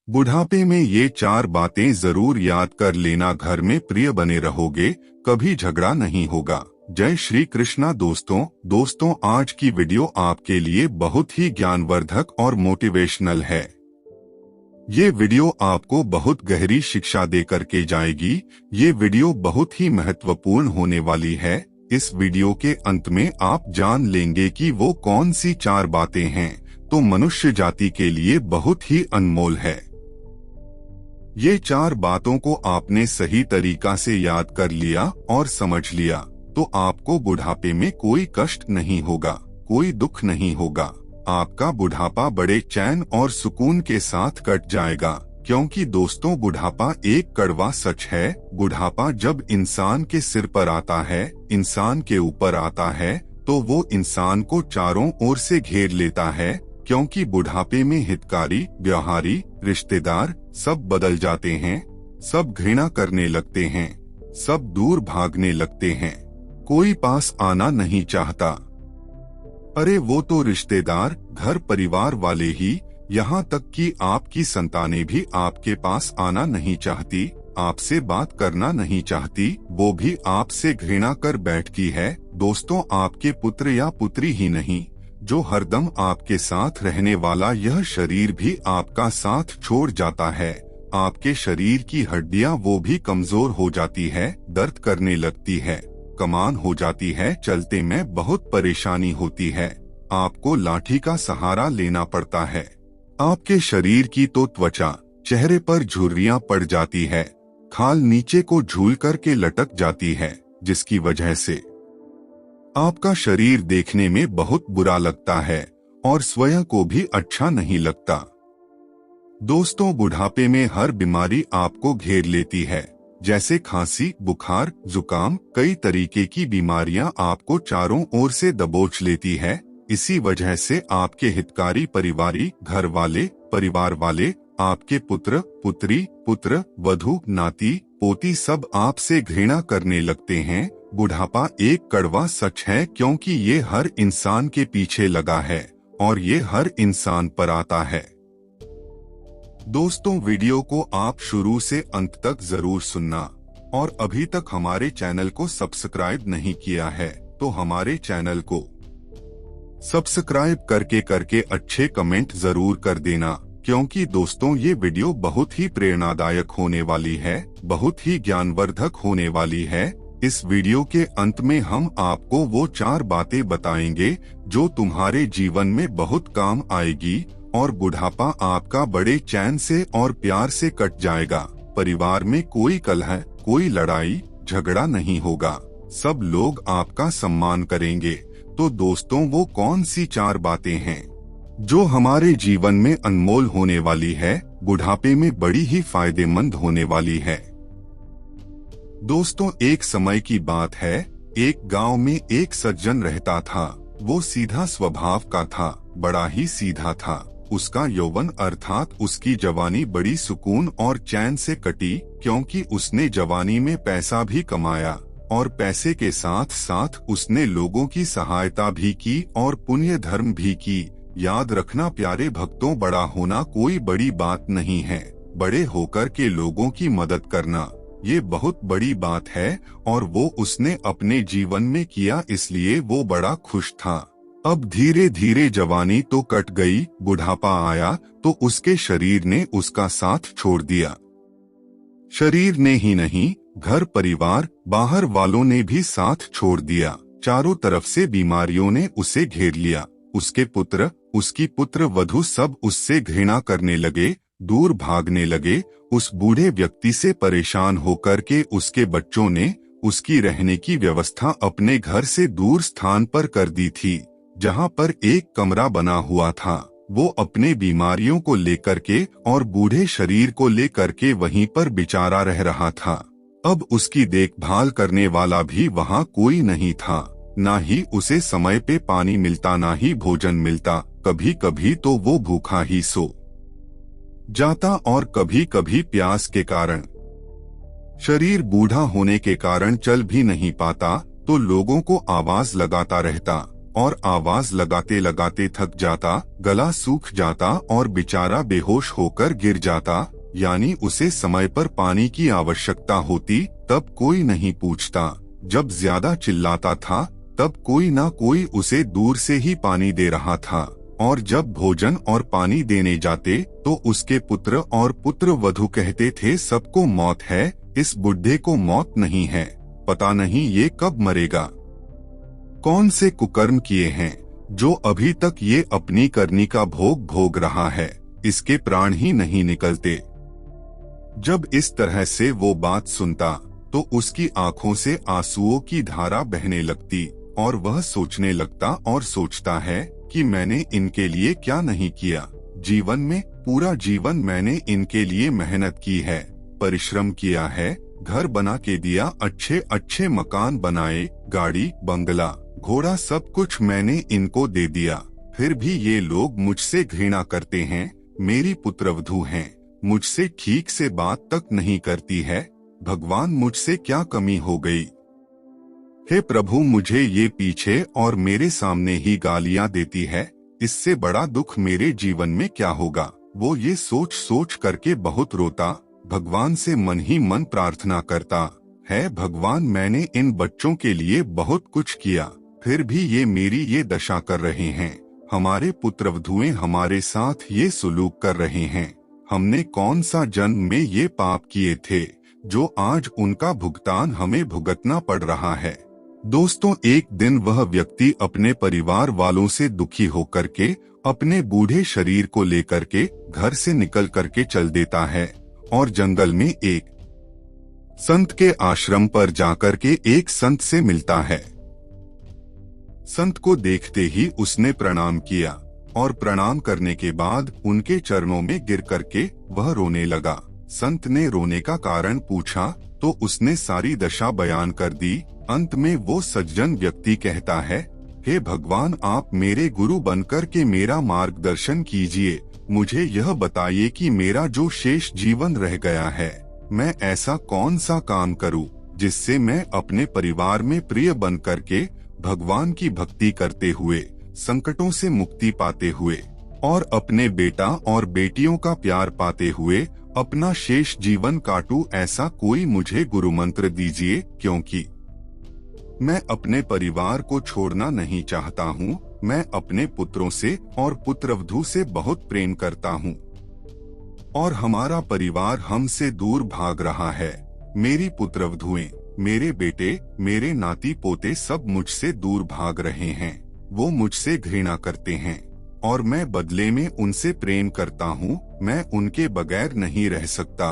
बुढ़ापे में ये 4 बातें जरूर याद कर लेना। घर में प्रिय बने रहोगे, कभी झगड़ा नहीं होगा। जय श्री कृष्णा। दोस्तों आज की वीडियो आपके लिए बहुत ही ज्ञानवर्धक और मोटिवेशनल है। ये वीडियो आपको बहुत गहरी शिक्षा दे करके जाएगी। ये वीडियो बहुत ही महत्वपूर्ण होने वाली है। इस वीडियो के अंत में आप जान लेंगे कि वो कौन सी 4 बातें हैं तो मनुष्य जाति के लिए बहुत ही अनमोल है। ये 4 बातों को आपने सही तरीका से याद कर लिया और समझ लिया तो आपको बुढ़ापे में कोई कष्ट नहीं होगा, कोई दुख नहीं होगा। आपका बुढ़ापा बड़े चैन और सुकून के साथ कट जाएगा। क्योंकि दोस्तों बुढ़ापा एक कड़वा सच है। बुढ़ापा जब इंसान के सिर पर आता है, इंसान के ऊपर आता है, तो वो इंसान को चारों ओर से घेर लेता है। क्योंकि बुढ़ापे में हितकारी, व्यवहारी, रिश्तेदार सब बदल जाते हैं। सब घृणा करने लगते हैं, सब दूर भागने लगते हैं, कोई पास आना नहीं चाहता। अरे वो तो रिश्तेदार, घर परिवार वाले ही, यहाँ तक कि आपकी संतानें भी आपके पास आना नहीं चाहती, आपसे बात करना नहीं चाहती, वो भी आपसे घृणा कर बैठती है। दोस्तों आपके पुत्र या पुत्री ही नहीं, जो हरदम आपके साथ रहने वाला यह शरीर भी आपका साथ छोड़ जाता है। आपके शरीर की हड्डियां वो भी कमजोर हो जाती है, दर्द करने लगती है, कमान हो जाती है, चलते में बहुत परेशानी होती है, आपको लाठी का सहारा लेना पड़ता है। आपके शरीर की तो त्वचा, चेहरे पर झुर्रियां पड़ जाती है, खाल नीचे को झूल कर के लटक जाती है, जिसकी वजह से आपका शरीर देखने में बहुत बुरा लगता है और स्वयं को भी अच्छा नहीं लगता। दोस्तों बुढ़ापे में हर बीमारी आपको घेर लेती है, जैसे खांसी, बुखार, जुकाम, कई तरीके की बीमारियां आपको चारों ओर से दबोच लेती है। इसी वजह से आपके हितकारी, परिवारी, घर वाले, परिवार वाले, आपके पुत्र, पुत्री, पुत्र, वधू, नाती, पोती सब आपसे घृणा करने लगते हैं। बुढ़ापा एक कड़वा सच है, क्योंकि ये हर इंसान के पीछे लगा है और ये हर इंसान पर आता है। दोस्तों वीडियो को आप शुरू से अंत तक जरूर सुनना और अभी तक हमारे चैनल को सब्सक्राइब नहीं किया है तो हमारे चैनल को सब्सक्राइब करके अच्छे कमेंट जरूर कर देना। क्योंकि दोस्तों ये वीडियो बहुत ही प्रेरणादायक होने वाली है, बहुत ही ज्ञानवर्धक होने वाली है। इस वीडियो के अंत में हम आपको वो 4 बातें बताएंगे जो तुम्हारे जीवन में बहुत काम आएगी और बुढ़ापा आपका बड़े चैन से और प्यार से कट जाएगा। परिवार में कोई कलह, कोई लड़ाई झगड़ा नहीं होगा, सब लोग आपका सम्मान करेंगे। तो दोस्तों वो कौन सी 4 बातें हैं जो हमारे जीवन में अनमोल होने वाली है, बुढ़ापे में बड़ी ही फायदेमंद होने वाली है। दोस्तों एक समय की बात है, एक गांव में एक सज्जन रहता था। वो सीधा स्वभाव का था, बड़ा ही सीधा था। उसका यौवन अर्थात उसकी जवानी बड़ी सुकून और चैन से कटी, क्योंकि उसने जवानी में पैसा भी कमाया और पैसे के साथ साथ उसने लोगों की सहायता भी की और पुण्य धर्म भी की। याद रखना प्यारे भक्तों, बड़ा होना कोई बड़ी बात नहीं है, बड़े होकर के लोगों की मदद करना ये बहुत बड़ी बात है और वो उसने अपने जीवन में किया, इसलिए वो बड़ा खुश था। अब धीरे धीरे जवानी तो कट गई, बुढ़ापा आया तो उसके शरीर ने उसका साथ छोड़ दिया। शरीर ने ही नहीं, घर परिवार, बाहर वालों ने भी साथ छोड़ दिया। चारों तरफ से बीमारियों ने उसे घेर लिया। उसके पुत्र, उसकी पुत्र वधू सब उससे घृणा करने लगे, दूर भागने लगे। उस बूढ़े व्यक्ति से परेशान होकर के उसके बच्चों ने उसकी रहने की व्यवस्था अपने घर से दूर स्थान पर कर दी थी, जहां पर एक कमरा बना हुआ था। वो अपने बीमारियों को लेकर के और बूढ़े शरीर को लेकर के वहीं पर बेचारा रह रहा था। अब उसकी देखभाल करने वाला भी वहां कोई नहीं था, ना ही उसे समय पे पानी मिलता, ना ही भोजन मिलता। कभी कभी तो वो भूखा ही सो जाता और कभी कभी प्यास के कारण, शरीर बूढ़ा होने के कारण चल भी नहीं पाता तो लोगों को आवाज लगाता रहता और आवाज लगाते लगाते थक जाता, गला सूख जाता और बेचारा बेहोश होकर गिर जाता। यानी उसे समय पर पानी की आवश्यकता होती तब कोई नहीं पूछता। जब ज्यादा चिल्लाता था तब कोई ना कोई उसे दूर से ही पानी दे रहा था। और जब भोजन और पानी देने जाते तो उसके पुत्र और पुत्र वधू कहते थे सबको मौत है, इस बुढ़े को मौत नहीं है, पता नहीं ये कब मरेगा। कौन से कुकर्म किए हैं जो अभी तक ये अपनी करनी का भोग भोग रहा है, इसके प्राण ही नहीं निकलते। जब इस तरह से वो बात सुनता तो उसकी आंखों से आंसुओं की धारा बहने लगती और वह सोचने लगता और सोचता है कि मैंने इनके लिए क्या नहीं किया। जीवन में पूरा जीवन मैंने इनके लिए मेहनत की है, परिश्रम किया है, घर बना के दिया, अच्छे अच्छे मकान बनाए, गाड़ी बंगला घोड़ा सब कुछ मैंने इनको दे दिया, फिर भी ये लोग मुझसे घृणा करते हैं। मेरी पुत्रवधू हैं, मुझसे ठीक से बात तक नहीं करती है। भगवान मुझसे क्या कमी हो गई? हे प्रभु, मुझे ये पीछे और मेरे सामने ही गालियां देती है, इससे बड़ा दुख मेरे जीवन में क्या होगा। वो ये सोच सोच करके बहुत रोता, भगवान से मन ही मन प्रार्थना करता है, भगवान मैंने इन बच्चों के लिए बहुत कुछ किया, फिर भी ये मेरी ये दशा कर रहे हैं। हमारे पुत्रवधुएं हमारे साथ ये सुलूक कर रहे हैं। हमने कौन सा जन्म में ये पाप किए थे जो आज उनका भुगतान हमें भुगतना पड़ रहा है। दोस्तों, एक दिन वह व्यक्ति अपने परिवार वालों से दुखी होकर के अपने बूढ़े शरीर को लेकर के घर से निकल करके चल देता है और जंगल में एक संत के आश्रम पर जाकर के एक संत से मिलता है। संत को देखते ही उसने प्रणाम किया और प्रणाम करने के बाद उनके चरणों में गिर करके वह रोने लगा। संत ने रोने का कारण पूछा तो उसने सारी दशा बयान कर दी। अंत में वो सज्जन व्यक्ति कहता है, हे भगवान, आप मेरे गुरु बनकर के मेरा मार्गदर्शन कीजिए। मुझे यह बताइए कि मेरा जो शेष जीवन रह गया है, मैं ऐसा कौन सा काम करूं जिससे मैं अपने परिवार में प्रिय बन करके भगवान की भक्ति करते हुए, संकटों से मुक्ति पाते हुए और अपने बेटा और बेटियों का प्यार पाते हुए अपना शेष जीवन काटूं। ऐसा कोई मुझे गुरु मंत्र दीजिए, क्योंकि मैं अपने परिवार को छोड़ना नहीं चाहता हूँ। मैं अपने पुत्रों से और पुत्रवधू से बहुत प्रेम करता हूँ और हमारा परिवार हमसे दूर भाग रहा है। मेरी पुत्रवधुएं, मेरे बेटे, मेरे नाती पोते सब मुझसे दूर भाग रहे हैं। वो मुझसे घृणा करते हैं और मैं बदले में उनसे प्रेम करता हूँ। मैं उनके बगैर नहीं रह सकता।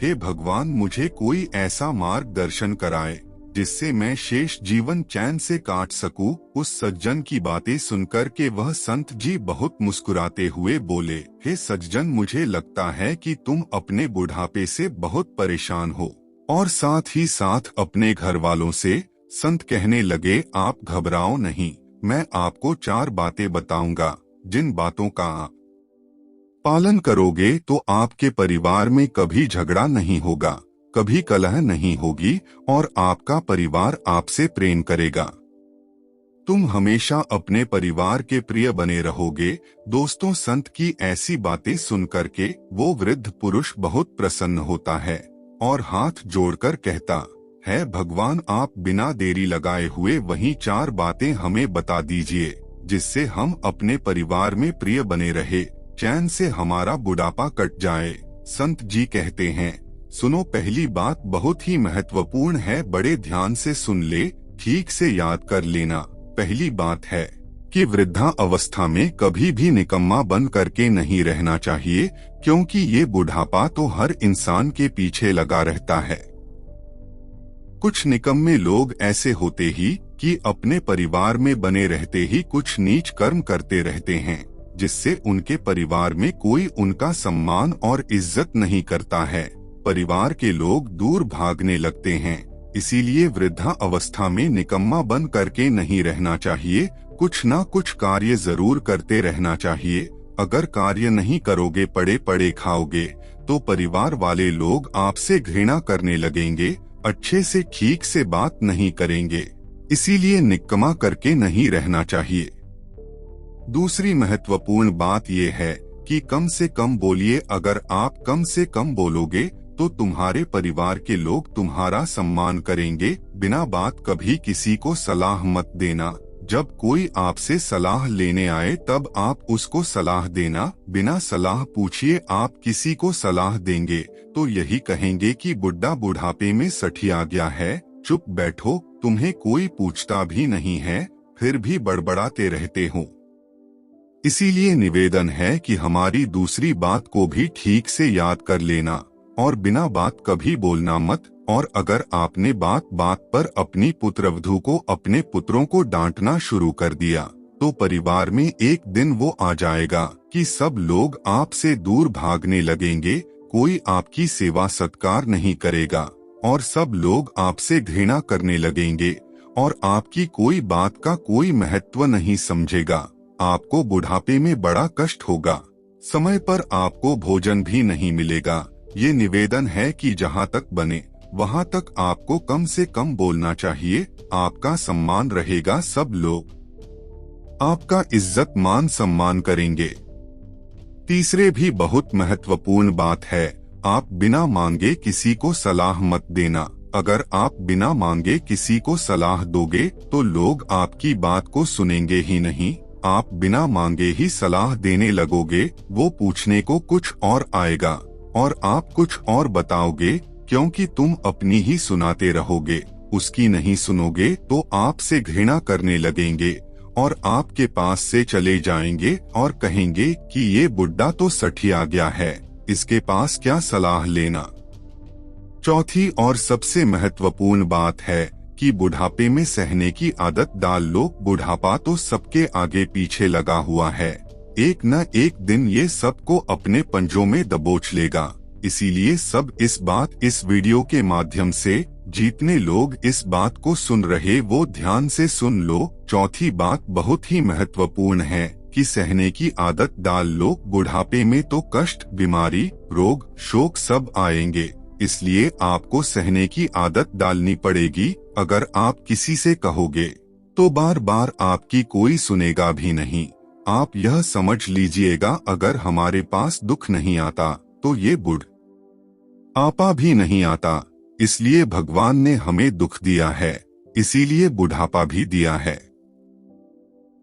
हे भगवान, मुझे कोई ऐसा मार्गदर्शन कराए जिससे मैं शेष जीवन चैन से काट सकूं। उस सज्जन की बातें सुनकर के वह संत जी बहुत मुस्कुराते हुए बोले, हे सज्जन, मुझे लगता है कि तुम अपने बुढ़ापे से बहुत परेशान हो और साथ ही साथ अपने घर वालों से। संत कहने लगे, आप घबराओ नहीं, मैं आपको 4 बातें बताऊंगा, जिन बातों का आप पालन करोगे तो आपके परिवार में कभी झगड़ा नहीं होगा, कभी कलह नहीं होगी और आपका परिवार आपसे प्रेम करेगा। तुम हमेशा अपने परिवार के प्रिय बने रहोगे। दोस्तों, संत की ऐसी बातें सुनकर के वो वृद्ध पुरुष बहुत प्रसन्न होता है और हाथ जोड़कर कहता है, भगवान, आप बिना देरी लगाए हुए वही 4 बातें हमें बता दीजिए जिससे हम अपने परिवार में प्रिय बने रहे, चैन से हमारा बुढ़ापा कट जाए। संत जी कहते हैं, सुनो, पहली बात बहुत ही महत्वपूर्ण है, बड़े ध्यान से सुन ले, ठीक से याद कर लेना। पहली बात है कि वृद्धा अवस्था में कभी भी निकम्मा बन करके नहीं रहना चाहिए, क्योंकि ये बुढ़ापा तो हर इंसान के पीछे लगा रहता है। कुछ निकम्मे लोग ऐसे होते ही कि अपने परिवार में बने रहते ही कुछ नीच कर्म करते रहते हैं, जिससे उनके परिवार में कोई उनका सम्मान और इज्जत नहीं करता है। परिवार के लोग दूर भागने लगते हैं। इसीलिए वृद्धा अवस्था में निकम्मा बन करके नहीं रहना चाहिए, कुछ ना कुछ कार्य जरूर करते रहना चाहिए। अगर कार्य नहीं करोगे, पड़े पड़े खाओगे, तो परिवार वाले लोग आपसे घृणा करने लगेंगे, अच्छे से ठीक से बात नहीं करेंगे इसीलिए निकम्मा करके नहीं रहना चाहिए। दूसरी महत्वपूर्ण बात यह है कि कम से कम बोलिए। अगर आप कम से कम बोलोगे तो तुम्हारे परिवार के लोग तुम्हारा सम्मान करेंगे। बिना बात कभी किसी को सलाह मत देना। जब कोई आपसे सलाह लेने आए तब आप उसको सलाह देना। बिना सलाह पूछिए आप किसी को सलाह देंगे तो यही कहेंगे कि बुढ़ा बुढ़ापे में सठिया गया है, चुप बैठो, तुम्हें कोई पूछता भी नहीं है, फिर भी बड़बड़ाते रहते हो। इसीलिए निवेदन है कि हमारी दूसरी बात को भी ठीक से याद कर लेना और बिना बात कभी बोलना मत। और अगर आपने बात बात पर अपनी पुत्रवधू को, अपने पुत्रों को डांटना शुरू कर दिया तो परिवार में एक दिन वो आ जाएगा कि सब लोग आपसे दूर भागने लगेंगे, कोई आपकी सेवा सत्कार नहीं करेगा और सब लोग आपसे घृणा करने लगेंगे और आपकी कोई बात का कोई महत्व नहीं समझेगा। आपको बुढ़ापे में बड़ा कष्ट होगा, समय पर आपको भोजन भी नहीं मिलेगा। ये निवेदन है कि जहाँ तक बने वहाँ तक आपको कम से कम बोलना चाहिए। आपका सम्मान रहेगा, सब लोग आपका इज्जत मान सम्मान करेंगे। तीसरे भी बहुत महत्वपूर्ण बात है, आप बिना मांगे किसी को सलाह मत देना। अगर आप बिना मांगे किसी को सलाह दोगे तो लोग आपकी बात को सुनेंगे ही नहीं। आप बिना मांगे ही सलाह देने लगोगे, वो पूछने को कुछ और आएगा और आप कुछ और बताओगे, क्योंकि तुम अपनी ही सुनाते रहोगे, उसकी नहीं सुनोगे तो आपसे घृणा करने लगेंगे और आपके पास से चले जाएंगे और कहेंगे कि ये बुड्ढा तो सठिया गया है, इसके पास क्या सलाह लेना। चौथी और सबसे महत्वपूर्ण बात है कि बुढ़ापे में सहने की आदत डाल लो। बुढ़ापा तो सबके आगे पीछे लगा हुआ है, एक न एक दिन ये सबको अपने पंजों में दबोच लेगा। इसीलिए सब इस वीडियो के माध्यम से जितने लोग इस बात को सुन रहे वो ध्यान से सुन लो। चौथी बात बहुत ही महत्वपूर्ण है कि सहने की आदत डाल लो। बुढ़ापे में तो कष्ट, बीमारी, रोग, शोक सब आएंगे, इसलिए आपको सहने की आदत डालनी पड़ेगी। अगर आप किसी से कहोगे तो बार बार आपकी कोई सुनेगा भी नहीं। आप यह समझ लीजिएगा, अगर हमारे पास दुख नहीं आता तो ये बुढ़ापा भी नहीं आता। इसलिए भगवान ने हमें दुख दिया है, इसीलिए बुढ़ापा भी दिया है।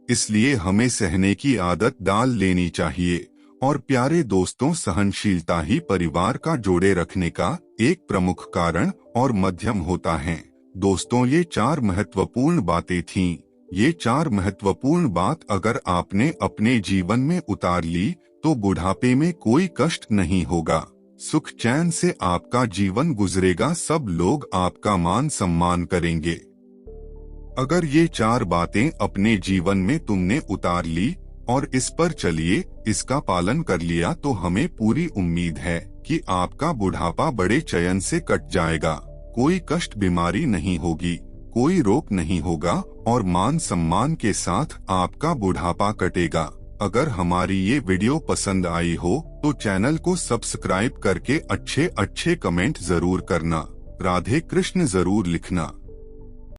इसलिए हमें सहने की आदत डाल लेनी चाहिए। और प्यारे दोस्तों, सहनशीलता ही परिवार का जोड़े रखने का एक प्रमुख कारण और माध्यम होता है। दोस्तों, ये 4 महत्वपूर्ण बातें थीं। ये 4 महत्वपूर्ण बात अगर आपने अपने जीवन में उतार ली तो बुढ़ापे में कोई कष्ट नहीं होगा, सुख चैन से आपका जीवन गुजरेगा, सब लोग आपका मान सम्मान करेंगे। अगर ये 4 बातें अपने जीवन में तुमने उतार ली और इस पर चलिए, इसका पालन कर लिया, तो हमें पूरी उम्मीद है कि आपका बुढ़ापा बड़े चयन से कट जाएगा। कोई कष्ट, बीमारी नहीं होगी, कोई रोग नहीं होगा और मान सम्मान के साथ आपका बुढ़ापा कटेगा। अगर हमारी ये वीडियो पसंद आई हो तो चैनल को सब्सक्राइब करके अच्छे अच्छे कमेंट जरूर करना। राधे कृष्ण जरूर लिखना।